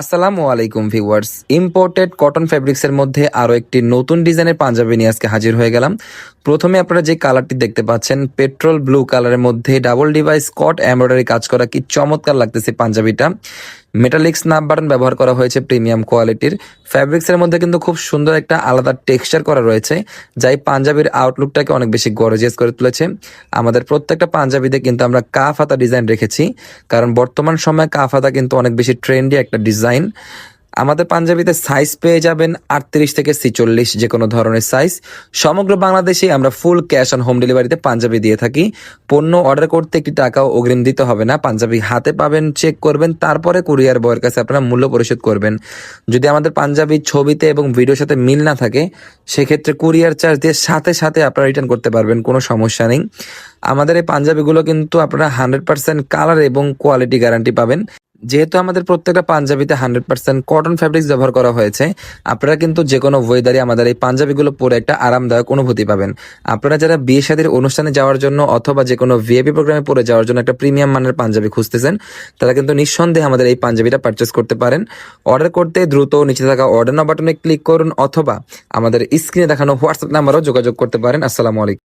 আসসালামু আলাইকুম viewers. Imported cotton ফ্যাব্রিক্সের মধ্যে আরও একটি নতুন ডিজাইনের পাঞ্জাবি নিয়ে আজকে হাজির হয়ে গেলাম। প্রথমে আপনারা যে কালারটি দেখতে পাচ্ছেন পেট্রোল ব্লু কালারের মধ্যে ডাবল ডিভাইস কট এমব্রয়ডারি কাজ করা, কি চমৎকার লাগতেছে পাঞ্জাবিটা। মেটালিক স্ন্যাপ বাটন ব্যবহার করা হয়েছে প্রিমিয়াম কোয়ালিটির। ফ্যাব্রিক্সের মধ্যে কিন্তু খুব সুন্দর একটা আলাদা টেক্সচার করা রয়েছে, যা এই পাঞ্জাবির আউটলুকটাকে অনেক বেশি গর্জিয়াস করে তুলেছে। আমাদের প্রত্যেকটা পাঞ্জাবিতে কিন্তু আমরা কাফ হাতা ডিজাইন রেখেছি, কারণ বর্তমান সময়ে কাফ হাতা কিন্তু অনেক বেশি ট্রেন্ডি একটা ডিজাইন। আমাদের পাঞ্জাবিতে সাইজ পেয়ে যাবেন 38 থেকে 46, যে কোনো ধরনের সাইজ। সমগ্র বাংলাদেশে আমরা ফুল ক্যাশ অন হোম ডেলিভারিতে পাঞ্জাবি দিয়ে থাকি। পণ্য অর্ডার করতে একটি টাকাও অগ্রিম দিতে হবে না। পাঞ্জাবি হাতে পাবেন, চেক করবেন, তারপরে কুরিয়ার বয়ের কাছে আপনারা মূল্য পরিশোধ করবেন। যদি আমাদের পাঞ্জাবি ছবিতে এবং ভিডিওর সাথে মিল না থাকে, সেক্ষেত্রে কুরিয়ার চার্জ দিয়ে সাথে সাথে আপনারা রিটার্ন করতে পারবেন, কোনো সমস্যা নেই। আমাদের এই পাঞ্জাবিগুলো কিন্তু আপনারা 100% কালার এবং কোয়ালিটি গ্যারান্টি পাবেন। যেহেতু আমাদের প্রত্যেকটা পাঞ্জাবিতে 100% কটন ফ্যাব্রিক্স ব্যবহার করা হয়েছে, আপনারা কিন্তু যে কোনো ওয়েদারে আমাদের এই পাঞ্জাবিগুলো পরে একটা আরামদায়ক অনুভূতি পাবেন। আপনারা যারা বিয়ে শাদীর অনুষ্ঠানে যাওয়ার জন্য অথবা যে কোনো ভিআইপি প্রোগ্রামে পরে যাওয়ার জন্য একটা প্রিমিয়াম মানের পাঞ্জাবি খুঁজতেছেন, তারা কিন্তু নিঃসন্দেহে আমাদের এই পাঞ্জাবিটা পারচেস করতে পারেন। অর্ডার করতে দ্রুত নিচে থাকা অর্ডার নাও বাটনে ক্লিক করুন, অথবা আমাদের স্ক্রিনে দেখানো হোয়াটসঅ্যাপ নাম্বারও যোগাযোগ করতে পারেন। আসসালামু আলাইকুম।